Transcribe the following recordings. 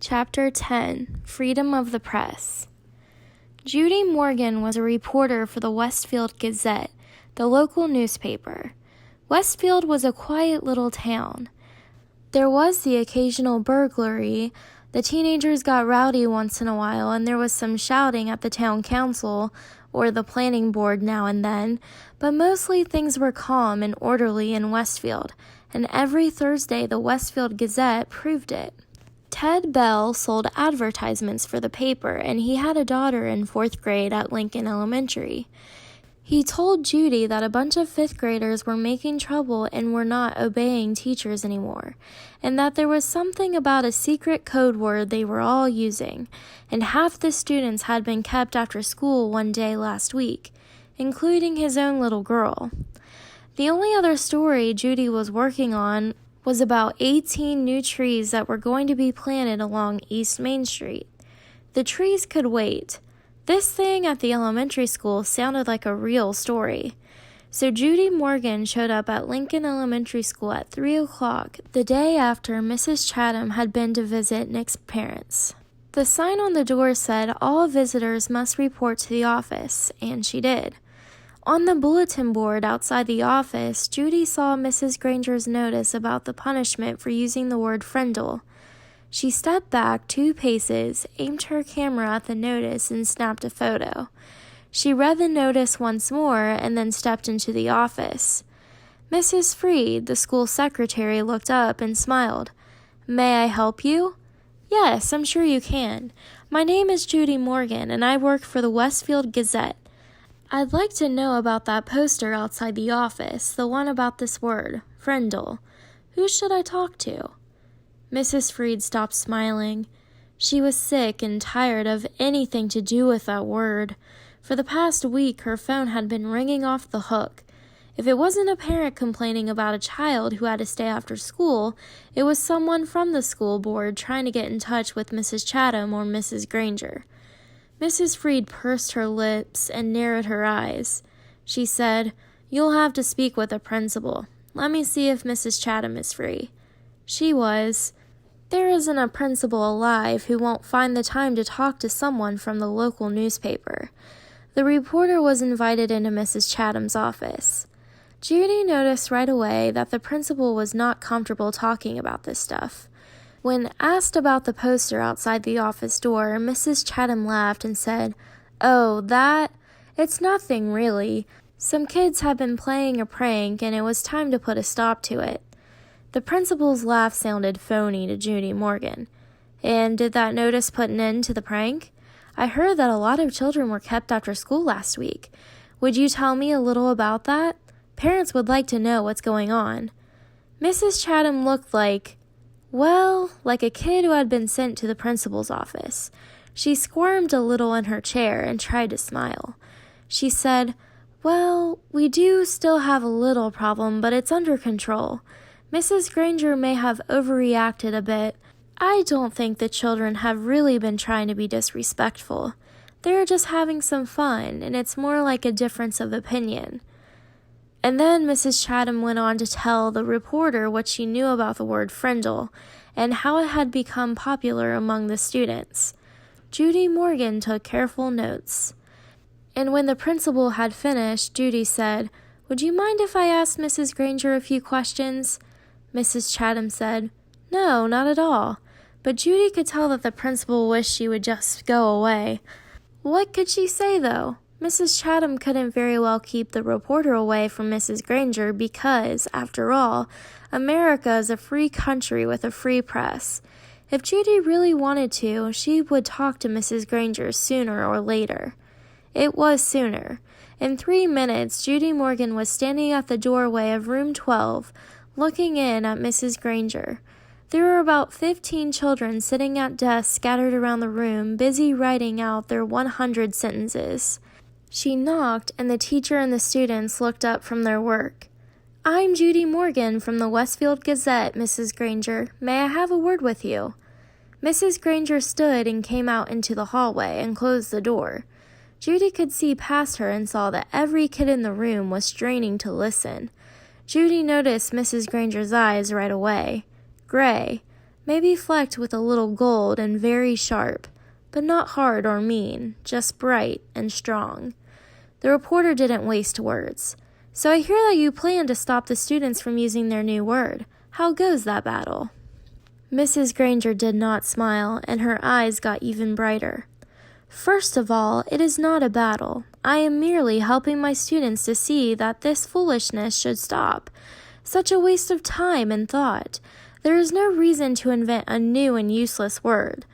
Chapter 10, Freedom of the Press. Judy Morgan was a reporter for the Westfield Gazette, the local newspaper. Westfield was a quiet little town. There was the occasional burglary, the teenagers got rowdy once in a while, and there was some shouting at the town council or the planning board now and then, but mostly things were calm and orderly in Westfield, and every Thursday the Westfield Gazette proved it. Ted Bell sold advertisements for the paper, and he had a daughter in 4th grade at Lincoln Elementary. He told Judy that a bunch of 5th graders were making trouble and were not obeying teachers anymore, and that there was something about a secret code word they were all using, and half the students had been kept after school one day last week, including his own little girl. The only other story Judy was working on was about 18 new trees that were going to be planted along East Main Street. The trees could wait. This thing at the elementary school sounded like a real story. So Judy Morgan showed up at Lincoln Elementary School at 3 o'clock the day after Mrs. Chatham had been to visit Nick's parents. The sign on the door said all visitors must report to the office, and she did. On the bulletin board outside the office, Judy saw Mrs. Granger's notice about the punishment for using the word Frindle. She stepped back 2 paces, aimed her camera at the notice, and snapped a photo. She read the notice once more and then stepped into the office. Mrs. Freed, the school secretary, looked up and smiled. "May I help you?" "Yes, I'm sure you can. My name is Judy Morgan, and I work for the Westfield Gazette. I'd like to know about that poster outside the office, the one about this word, Frindle. Who should I talk to?" Mrs. Freed stopped smiling. She was sick and tired of anything to do with that word. For the past week, her phone had been ringing off the hook. If it wasn't a parent complaining about a child who had to stay after school, it was someone from the school board trying to get in touch with Mrs. Chatham or Mrs. Granger. Mrs. Freed pursed her lips and narrowed her eyes. She said, "You'll have to speak with the principal. Let me see if Mrs. Chatham is free." She was. There isn't a principal alive who won't find the time to talk to someone from the local newspaper. The reporter was invited into Mrs. Chatham's office. Judy noticed right away that the principal was not comfortable talking about this stuff. When asked about the poster outside the office door, Mrs. Chatham laughed and said, "Oh, that? It's nothing, really. Some kids have been playing a prank, and it was time to put a stop to it." The principal's laugh sounded phony to Judy Morgan. "And did that notice put an end to the prank? I heard that a lot of children were kept after school last week. Would you tell me a little about that? Parents would like to know what's going on." Mrs. Chatham looked like a kid who had been sent to the principal's office. She squirmed a little in her chair and tried to smile. She said, "Well, we do still have a little problem, but it's under control. Mrs. Granger may have overreacted a bit. I don't think the children have really been trying to be disrespectful. They're just having some fun, and it's more like a difference of opinion." And then Mrs. Chatham went on to tell the reporter what she knew about the word Frindle and how it had become popular among the students. Judy Morgan took careful notes. And when the principal had finished, Judy said, "Would you mind if I asked Mrs. Granger a few questions?" Mrs. Chatham said, "No, not at all." But Judy could tell that the principal wished she would just go away. What could she say, though? Mrs. Chatham couldn't very well keep the reporter away from Mrs. Granger because, after all, America is a free country with a free press. If Judy really wanted to, she would talk to Mrs. Granger sooner or later. It was sooner. In 3 minutes, Judy Morgan was standing at the doorway of room 12, looking in at Mrs. Granger. There were about 15 children sitting at desks scattered around the room, busy writing out their 100 sentences. She knocked, and the teacher and the students looked up from their work. "I'm Judy Morgan from the Westfield Gazette, Mrs. Granger. May I have a word with you?" Mrs. Granger stood and came out into the hallway and closed the door. Judy could see past her and saw that every kid in the room was straining to listen. Judy noticed Mrs. Granger's eyes right away. Gray. maybe flecked with a little gold and very sharp, but not hard or mean, just bright and strong. The reporter didn't waste words. So I hear that you plan to stop the students from using their new word. How goes that battle? Mrs. Granger did not smile, and her eyes got even brighter. First of all, it is not a battle. I am merely helping my students to see that this foolishness should stop. Such a waste of time and thought. There is no reason to invent a new and useless word.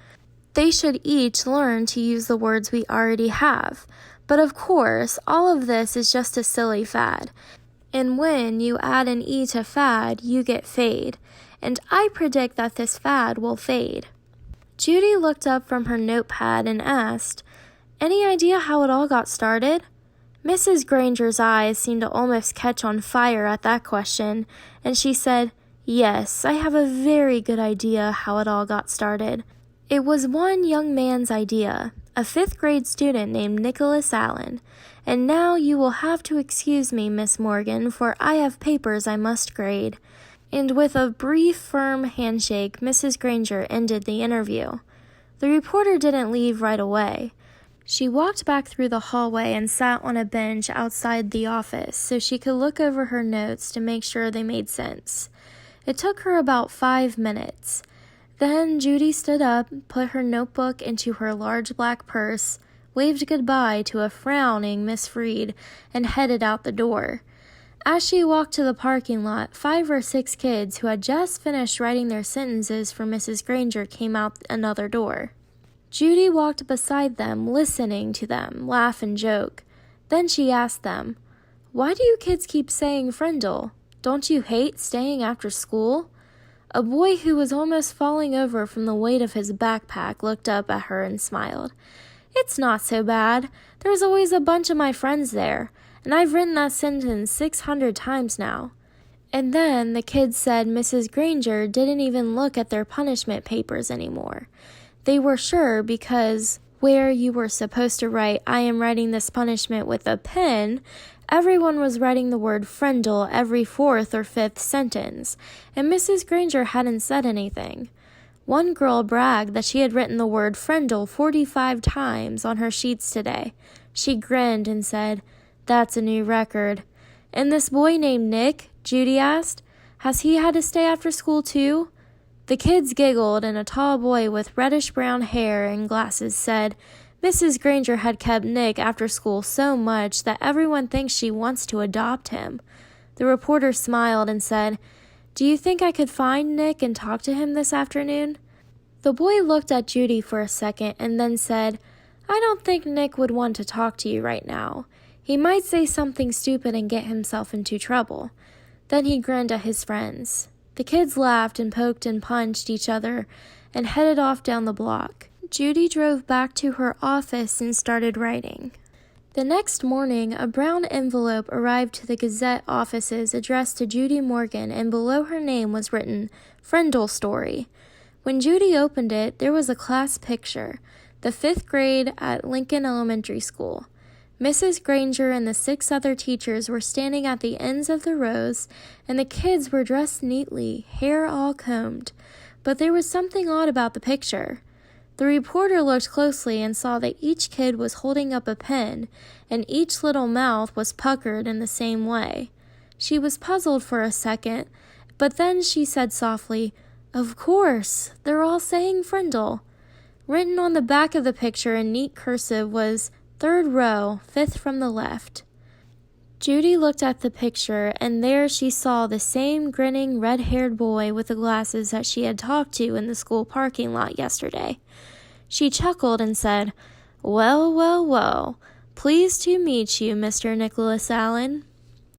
They should each learn to use the words we already have. But of course, all of this is just a silly fad. And when you add an E to fad, you get fade. And I predict that this fad will fade. Judy looked up from her notepad and asked, "Any idea how it all got started?" Mrs. Granger's eyes seemed to almost catch on fire at that question, and she said, "Yes, I have a very good idea how it all got started. It was one young man's idea, a 5th grade student named Nicholas Allen. And now you will have to excuse me, Miss Morgan, for I have papers I must grade." And with a brief, firm handshake, Mrs. Granger ended the interview. The reporter didn't leave right away. She walked back through the hallway and sat on a bench outside the office so she could look over her notes to make sure they made sense. It took her about 5 minutes. Then Judy stood up, put her notebook into her large black purse, waved goodbye to a frowning Miss Freed, and headed out the door. As she walked to the parking lot, 5 or 6 kids who had just finished writing their sentences for Mrs. Granger came out another door. Judy walked beside them, listening to them laugh and joke. Then she asked them, "Why do you kids keep saying Frindle? Don't you hate staying after school?" A boy who was almost falling over from the weight of his backpack looked up at her and smiled. "It's not so bad. There's always a bunch of my friends there. And I've written that sentence 600 times now." And then the kids said Mrs. Granger didn't even look at their punishment papers anymore. They were sure because where you were supposed to write, "I am writing this punishment with a pen," everyone was writing the word Frindle every 4th or 5th sentence, and Mrs. Granger hadn't said anything. One girl bragged that she had written the word Frindle 45 times on her sheets today. She grinned and said, "That's a new record." "And this boy named Nick," Judy asked, "has he had to stay after school too?" The kids giggled, and a tall boy with reddish-brown hair and glasses said Mrs. Granger had kept Nick after school so much that everyone thinks she wants to adopt him. The reporter smiled and said, "Do you think I could find Nick and talk to him this afternoon?" The boy looked at Judy for a second and then said, "I don't think Nick would want to talk to you right now. He might say something stupid and get himself into trouble." Then he grinned at his friends. The kids laughed and poked and punched each other and headed off down the block. Judy drove back to her office and started writing. The next morning, a brown envelope arrived to the Gazette offices addressed to Judy Morgan, and below her name was written, "Frindle Story." When Judy opened it, there was a class picture, the 5th grade at Lincoln Elementary School. Mrs. Granger and the 6 other teachers were standing at the ends of the rows, and the kids were dressed neatly, hair all combed. But there was something odd about the picture. The reporter looked closely and saw that each kid was holding up a pen, and each little mouth was puckered in the same way. She was puzzled for a second, but then she said softly, "Of course, they're all saying Frindle." Written on the back of the picture in neat cursive was 3rd row, 5th from the left. Judy looked at the picture, and there she saw the same grinning, red-haired boy with the glasses that she had talked to in the school parking lot yesterday. She chuckled and said, "Well, well, well. Pleased to meet you, Mr. Nicholas Allen."